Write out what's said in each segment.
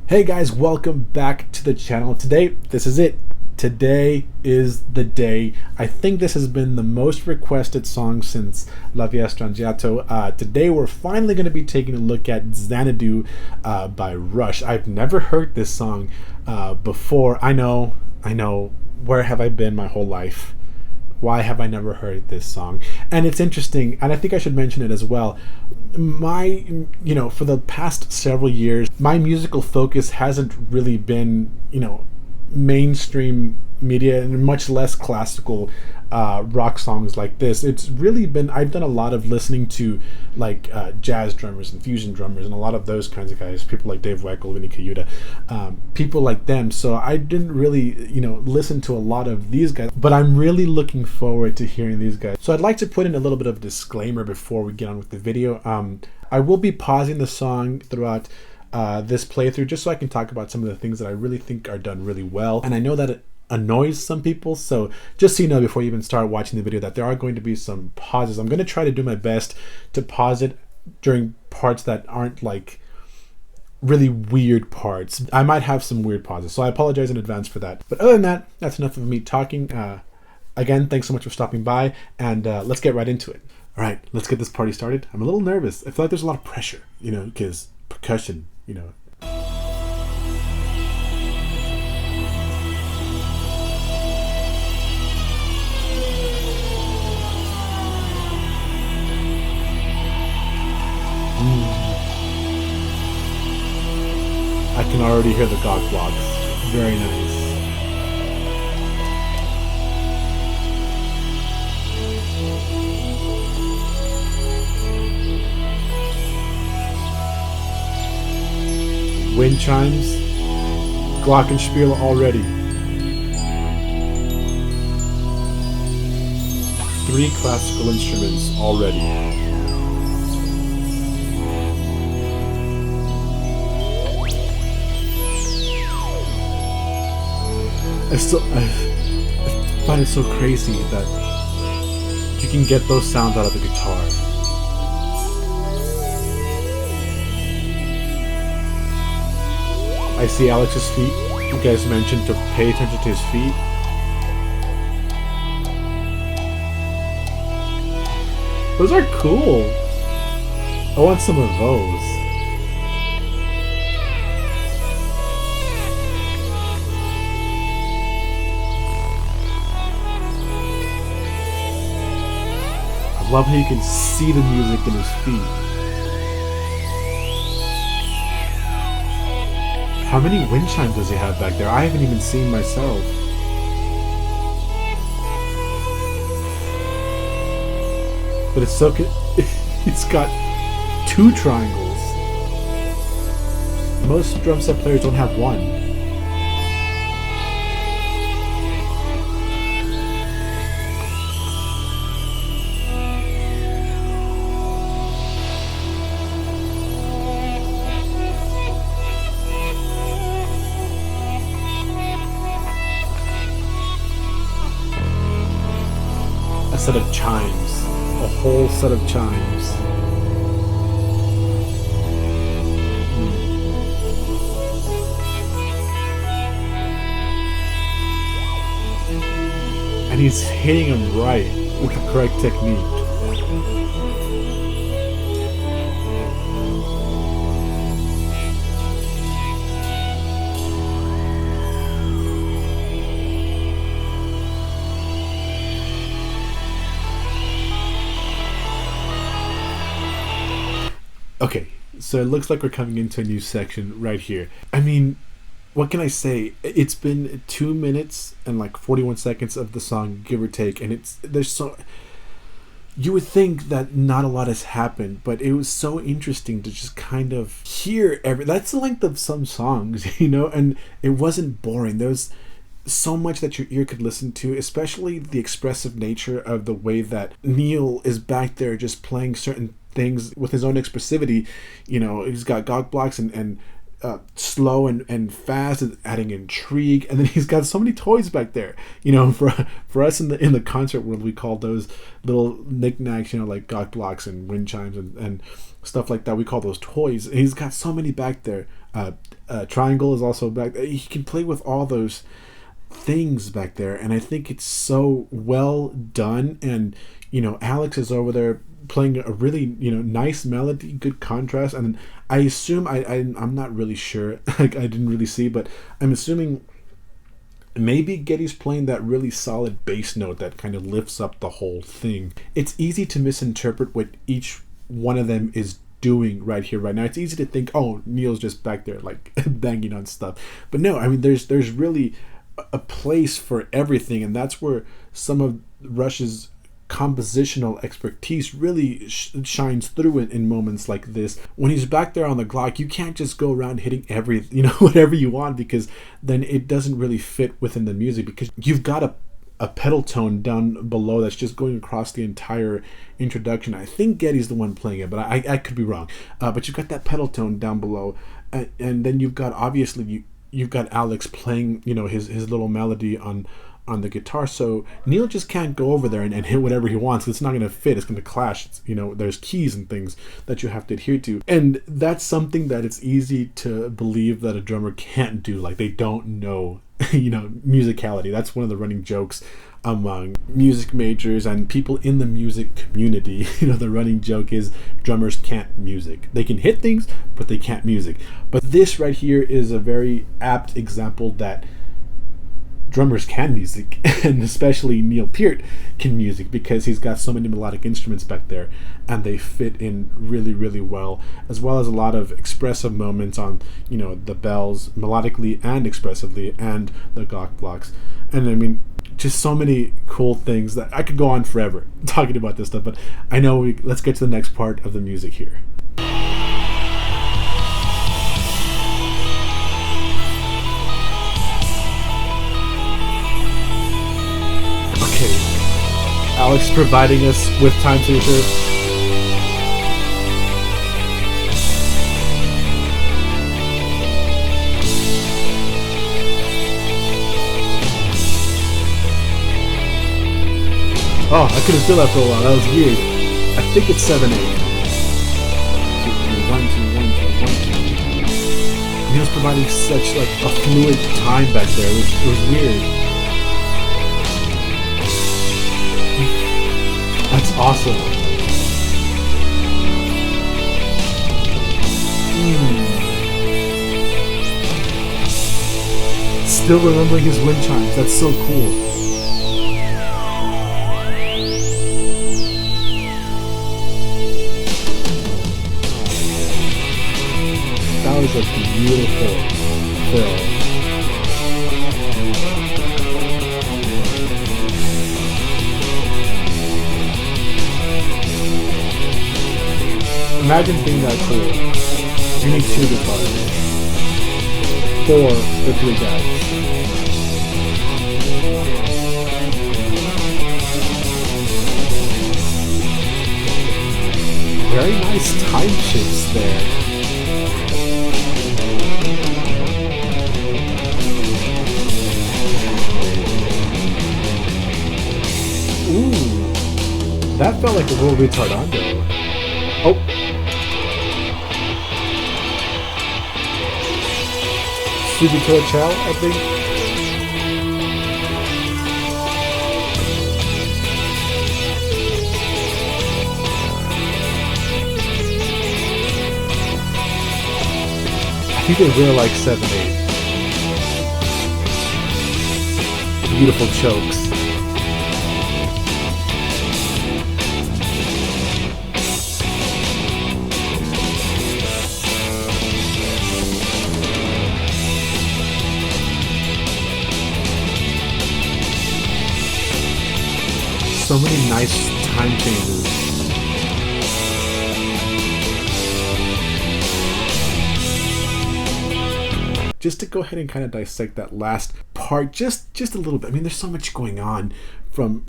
Hey guys, welcome back to the channel. This is it. Today is the day. I think this has been the most requested song since La Via Strangiato. Today we're finally going to be taking a look at Xanadu by Rush. I've never heard this song before. I know. Where have I been my whole life? Why have I never heard this song? And it's interesting, and I think I should mention it as well. For the past several years, my musical focus hasn't really been, mainstream media and much less classical rock songs like this. It's really been, I've done a lot of listening to jazz drummers and fusion drummers and a lot of those kinds of guys, people like Dave Weckl, Vinny Colaiuta, people like them. So I didn't really, listen to a lot of these guys, but I'm really looking forward to hearing these guys. So I'd like to put in a little bit of a disclaimer before we get on with the video. I will be pausing the song throughout this playthrough just so I can talk about some of the things that I really think are done really well. And I know that it annoys some people, so just so you know before you even start watching the video that there are going to be some pauses. I'm going to try to do my best to pause it during parts that aren't like really weird parts. I might have some weird pauses, so I apologize in advance for that. But other than that, that's enough of me talking. Again, thanks so much for stopping by, and let's get right into it. All right, let's get this party started. I'm a little nervous. I feel like there's a lot of pressure, because percussion, I can already hear the gog blocks. Very nice. Wind chimes, glockenspiel already. 3 classical instruments already. I find it so crazy that you can get those sounds out of the guitar. I see Alex's feet. You guys mentioned to pay attention to his feet. Those are cool. I want some of those. I love how you can see the music in his feet. How many wind chimes does he have back there? I haven't even seen myself. But it's so good. It's got 2 triangles. Most drum set players don't have 1. A set of chimes. A whole set of chimes. And he's hitting them right with the correct technique. Okay, so it looks like we're coming into a new section right here. I mean, what can I say? It's been 2 minutes and like 41 seconds of the song, give or take, and you would think that not a lot has happened, but it was so interesting to just kind of hear that's the length of some songs, and it wasn't boring. There was so much that your ear could listen to, especially the expressive nature of the way that Neil is back there just playing certain things with his own expressivity. He's got gog blocks and slow and fast, and adding intrigue, and then he's got so many toys back there. For us in the concert world, we call those little knickknacks, like gog blocks and wind chimes and stuff like that. We call those toys. And he's got so many back there. Triangle is also back there. He can play with all those things back there, and I think it's so well done. And Alex is over there playing a really nice melody, good contrast. And I assume I'm not really sure. Like, I didn't really see, but I'm assuming maybe Geddy's playing that really solid bass note that kind of lifts up the whole thing. It's easy to misinterpret what each one of them is doing right here, right now. It's easy to think, oh, Neil's just back there like banging on stuff. But no, I mean, there's really a place for everything, and that's where some of Rush's compositional expertise really shines through in moments like this. When he's back there on the Glock, you can't just go around hitting every whatever you want, because then it doesn't really fit within the music, because you've got a pedal tone down below that's just going across the entire introduction. I think Geddy's the one playing it, but I could be wrong. But you've got that pedal tone down below, and then you've got, obviously, you've got Alex playing his little melody on the guitar. So Neil just can't go over there and hit whatever he wants. It's not going to fit. It's going to clash. There's keys and things that you have to adhere to, and that's something that it's easy to believe that a drummer can't do. Like, they don't know musicality. That's one of the running jokes among music majors and people in the music community. The running joke is drummers can't music. They can hit things, but they can't music. But this right here is a very apt example that drummers can music, and especially Neil Peart can music, because he's got so many melodic instruments back there, and they fit in really, really well, as well as a lot of expressive moments on the bells, melodically and expressively, and the Glock blocks. And I mean, just so many cool things that I could go on forever talking about this stuff, but I know let's get to the next part of the music here. Alex providing us with time signature. Oh, I couldn't feel that for a while. That was weird. I think it's 7/8. 1 2 1 2 1 2. He was providing such like a fluid time back there. It was weird. That's awesome. Still remembering his wind chimes. That's so cool. That was a beautiful fill. Imagine being that cool. You need 2 guitars. 4 for 3 guys. Very nice time shifts there. Ooh. That felt like a little retardando. Oh. Subito Chow, I think. I think they really like 7/8. Beautiful chokes. So many nice time changes. Just to go ahead and kind of dissect that last part just a little bit. I mean, there's so much going on from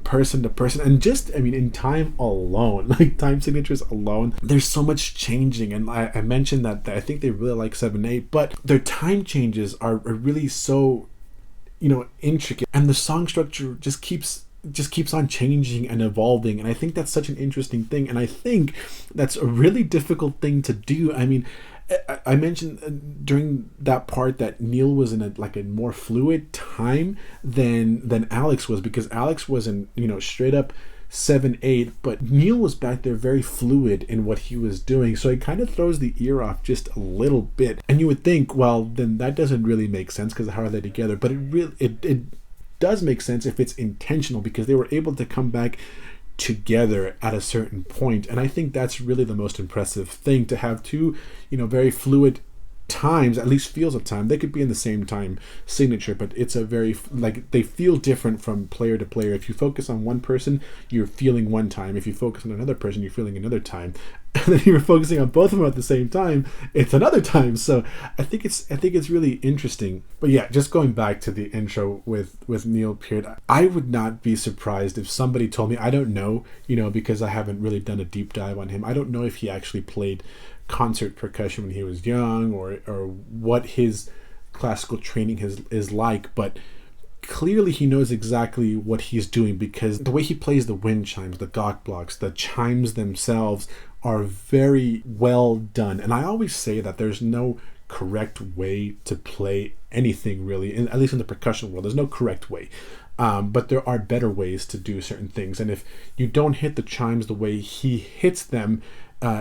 person to person, and just, I mean, in time alone, like time signatures alone, there's so much changing. And I mentioned that I think they really like 7/8, but their time changes are really so, intricate, and the song structure just keeps on changing and evolving. And I think that's such an interesting thing, and I think that's a really difficult thing to do. I mean, I mentioned during that part that Neil was in a more fluid time than Alex was, because Alex was in, straight up 7/8, but Neil was back there very fluid in what he was doing, so it kind of throws the ear off just a little bit. And you would think, well, then that doesn't really make sense, because how are they together? But it does make sense if it's intentional, because they were able to come back together at a certain point. And I think that's really the most impressive thing, to have two, very fluid times, at least feels of time. They could be in the same time signature, but it's a very, they feel different from player to player. If you focus on one person, you're feeling one time. If you focus on another person, you're feeling another time. And then you're focusing on both of them at the same time, it's another time. So I think it's really interesting. But yeah, just going back to the intro with Neil Peart, I would not be surprised if somebody told me, I don't know, because I haven't really done a deep dive on him. I don't know if he actually played concert percussion when he was young, or what his classical training is like, but clearly he knows exactly what he's doing, because the way he plays the wind chimes, the gok blocks, the chimes themselves are very well done. And I always say that there's no correct way to play anything, really, at least in the percussion world. There's no correct way. But there are better ways to do certain things. And if you don't hit the chimes the way he hits them,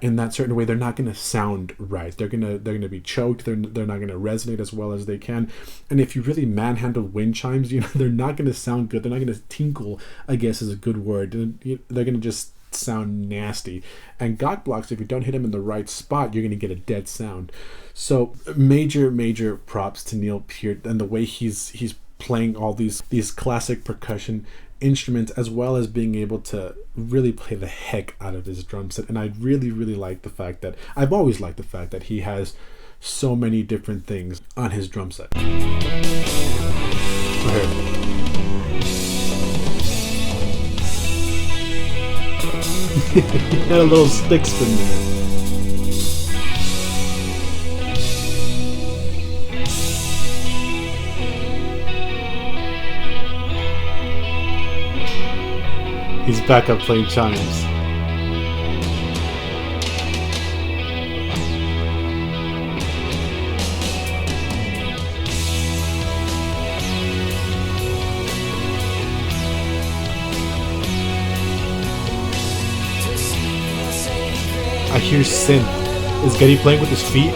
in that certain way, they're not going to sound right. They're gonna be choked. They're not going to resonate as well as they can. And if you really manhandle wind chimes, they're not going to sound good. They're not going to tinkle, I guess is a good word. They're going to just sound nasty. And gok blocks, if you don't hit them in the right spot, you're going to get a dead sound. So major props to Neil Peart and the way he's playing all these classic percussion instruments, as well as being able to really play the heck out of his drum set. And I really like the fact that I've always liked the fact that he has so many different things on his drum set. Okay. He had a little stick spin there. He's back up playing chimes. I hear synth. Is Geddy playing with his feet?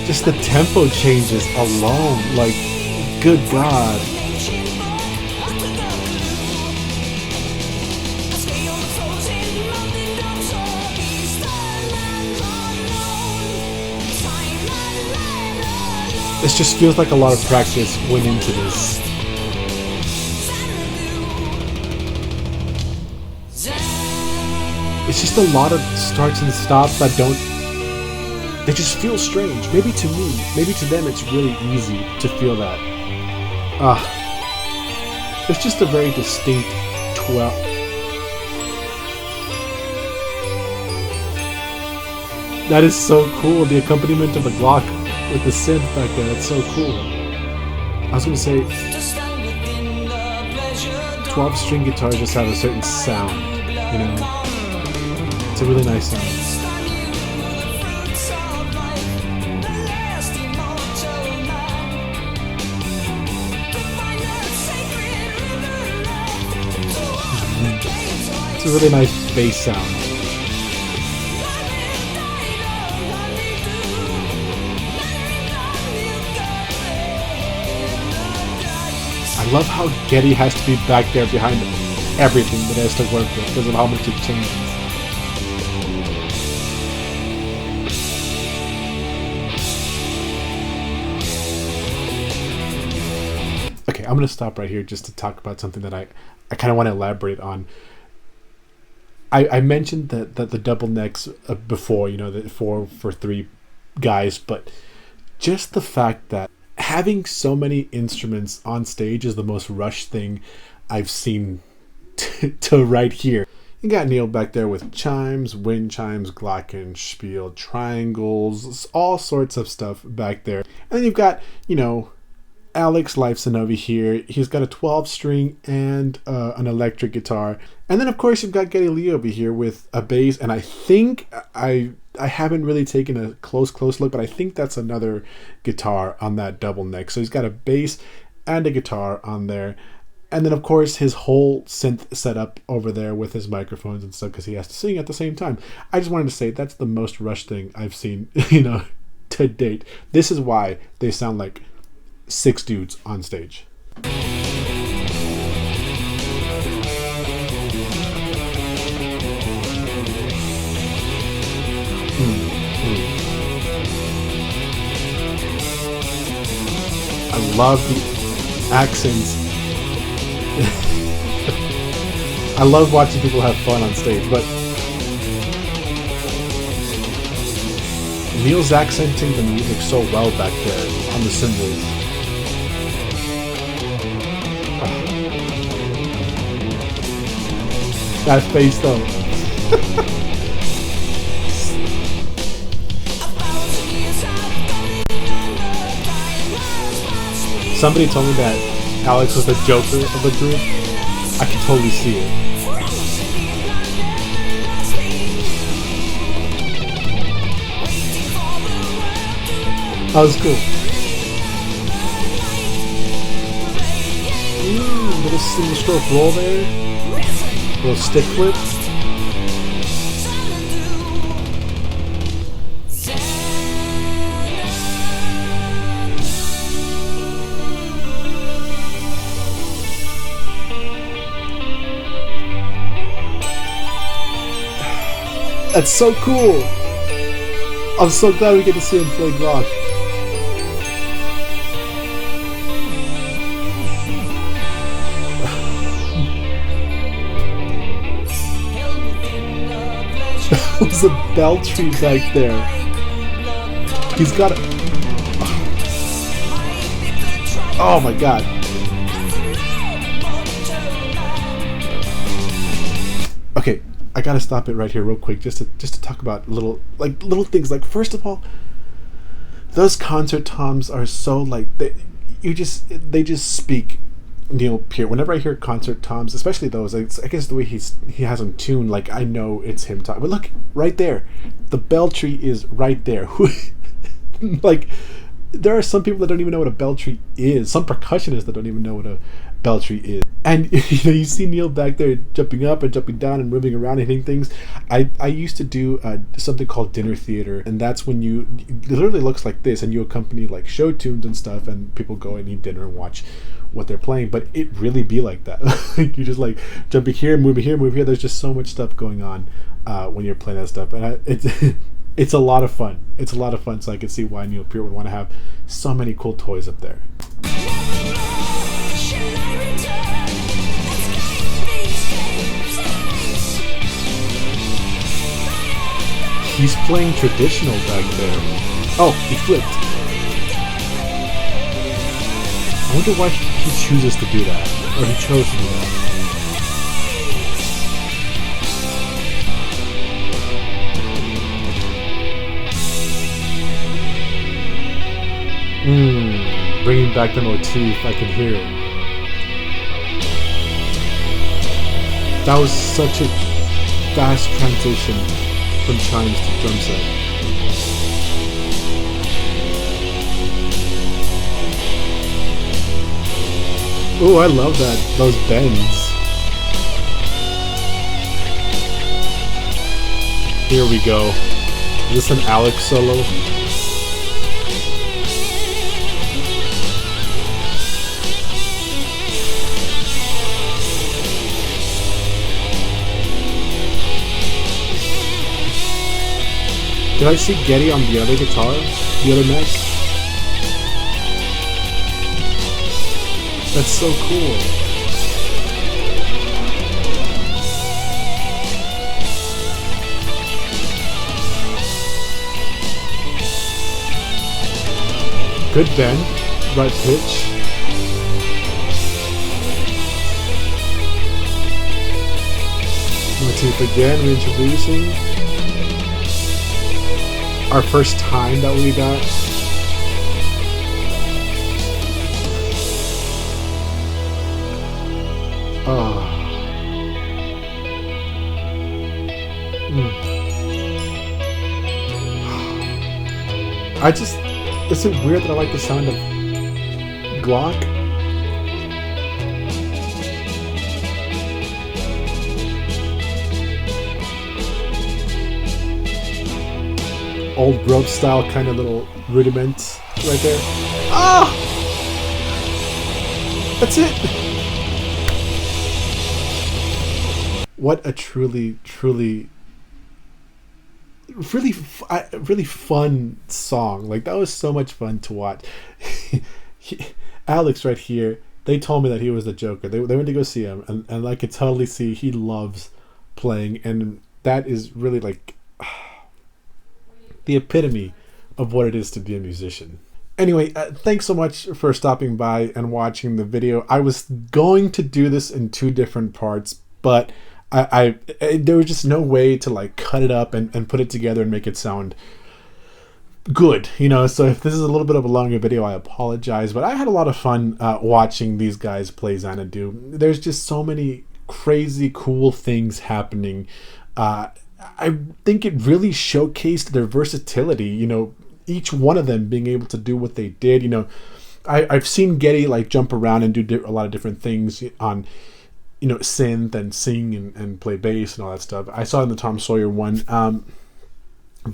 Just the tempo changes alone, good God. This just feels like a lot of practice went into this. It's just a lot of starts and stops that they just feel strange. Maybe to me, maybe to them it's really easy to feel that. It's just a very distinct 12. That is so cool, the accompaniment of the Glock with the synth back there, that's so cool. I was gonna say, 12-string guitars just have a certain sound, It's a really nice sound. It's a really nice bass sound. I love how Geddy has to be back there behind everything that has to work with because of how much it changes. Okay, I'm going to stop right here just to talk about something that I kind of want to elaborate on. I mentioned that the double necks before, the 4-for-3 guys, but just the fact that having so many instruments on stage is the most rushed thing I've seen to right here. You got Neil back there with chimes, wind chimes, glockenspiel, triangles, all sorts of stuff back there. And then you've got, Alex Lifeson over here. He's got a 12-string and an electric guitar. And then, of course, you've got Geddy Lee over here with a bass. And I think, I haven't really taken a close look, but I think that's another guitar on that double neck. So he's got a bass and a guitar on there. And then, of course, his whole synth setup over there with his microphones and stuff because he has to sing at the same time. I just wanted to say that's the most Rush thing I've seen, to date. This is why they sound like 6 dudes on stage. I love the accents. I love watching people have fun on stage, but Neil's accenting the music so well back there on the cymbals. That face though. Somebody told me that Alex was the Joker of the group. I can totally see it. That was cool. Little single stroke roll there. Little stick flip. That's so cool. I'm so glad we get to see him play rock. There's a bell tree back there. He's got it. Oh my god. Okay, I gotta stop it right here real quick just to talk about little things. Like, first of all, those concert toms are so they just speak Neil Peart. Whenever I hear concert toms, especially those, I guess the way he has them tuned, I know it's him talking. But look, right there, the bell tree is right there. There are some people that don't even know what a bell tree is. Some percussionists that don't even know what a bell tree is. And you see Neil back there jumping up and jumping down and moving around and hitting things. I used to do something called dinner theater, and that's when it literally looks like this, and you accompany show tunes and stuff, and people go and eat dinner and watch what they're playing. But it really be like that. You just jumping here, moving here, moving here. There's just so much stuff going on when you're playing that stuff, and it's a lot of fun. It's a lot of fun, so I can see why Neil Peart would want to have so many cool toys up there. He's playing traditional back there. Oh, he flipped. I wonder why he chooses to do that. Or he chose to do that. Bringing back the motif, I can hear it. That was such a fast transition from chimes to drum set. Oh, I love those bends. Here we go. Is this an Alex solo? Did I see Geddy on the other guitar? The other neck? That's so cool. Good bend, right pitch. motif again, reintroducing our first time that we got. Oh. Is it weird that I like the sound of Glock? Old grove style kind of little rudiments right there. Ah! That's it! What a truly really fun song. Like, that was so much fun to watch. Alex right here, they told me that he was the Joker. They went to go see him, and I could totally see he loves playing, and that is really like the epitome of what it is to be a musician. Anyway, thanks so much for stopping by and watching the video. I was going to do this in 2 different parts, but there was just no way to like cut it up and put it together and make it sound good, you know. So if this is a little bit of a longer video, I apologize, but I had a lot of fun watching these guys play Xanadu. There's just so many crazy cool things happening. I think it really showcased their versatility, you know, each one of them being able to do what they did. You know, I've seen Geddy like jump around and do a lot of different things on, you know, synth and sing and play bass and all that stuff. I saw it in the Tom Sawyer one.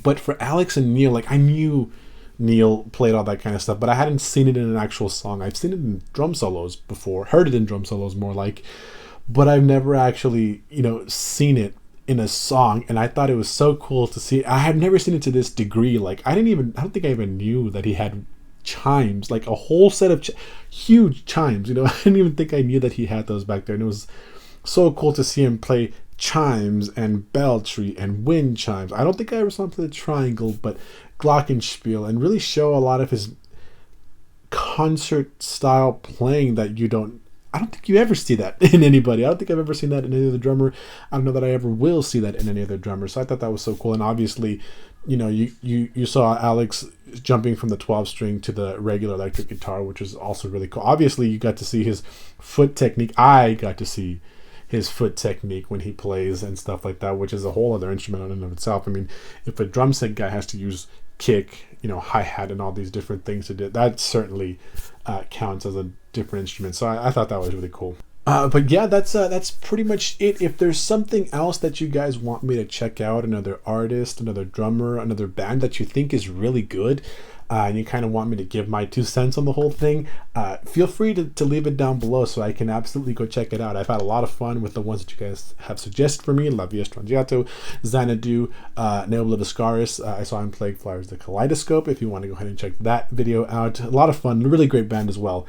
But for Alex and Neil, like, I knew Neil played all that kind of stuff, but I hadn't seen it in an actual song. I've seen it in drum solos before, heard it in drum solos more like, but I've never actually, you know, seen it in a song. And I thought it was so cool to see. I have never seen it to this degree. Like, I don't think I even knew that he had chimes, like a whole set of huge chimes, you know. I didn't even think I knew that he had those back there, and it was so cool to see him play chimes and beltry and wind chimes. I don't think I ever saw him play the triangle, but glockenspiel, and really show a lot of his concert style playing that I don't think you ever see that in anybody. I don't think I've ever seen that in any other drummer. I don't know that I ever will see that in any other drummer. So I thought that was so cool. And obviously, you know, you saw Alex jumping from the 12 string to the regular electric guitar, which is also really cool. Obviously, you got to see his foot technique. I got to see his foot technique when he plays and stuff like that, which is a whole other instrument in and of itself. I mean, if a drum set guy has to use kick, you know, hi-hat and all these different things to do, that certainly counts as a different instrument. So I thought that was really cool. But yeah, that's pretty much it. If there's something else that you guys want me to check out, another artist, another drummer, another band that you think is really good, and you kind of want me to give my 2 cents on the whole thing, feel free to leave it down below so I can absolutely go check it out. I've had a lot of fun with the ones that you guys have suggested for me. La Via Strangiato, Xanadu, Neil Peart. I saw him play Flowers the Kaleidoscope. If you want to go ahead and check that video out, a lot of fun, really great band as well.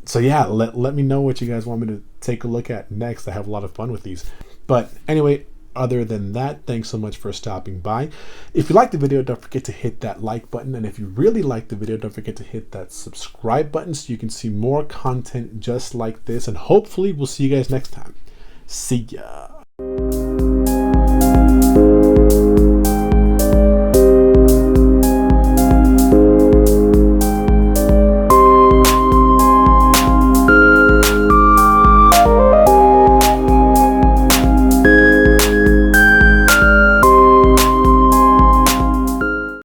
So yeah, let me know what you guys want me to take a look at next. I have a lot of fun with these. But anyway, other than that, thanks so much for stopping by. If you liked the video, don't forget to hit that like button. And if you really liked the video, don't forget to hit that subscribe button so you can see more content just like this. And hopefully we'll see you guys next time. See ya.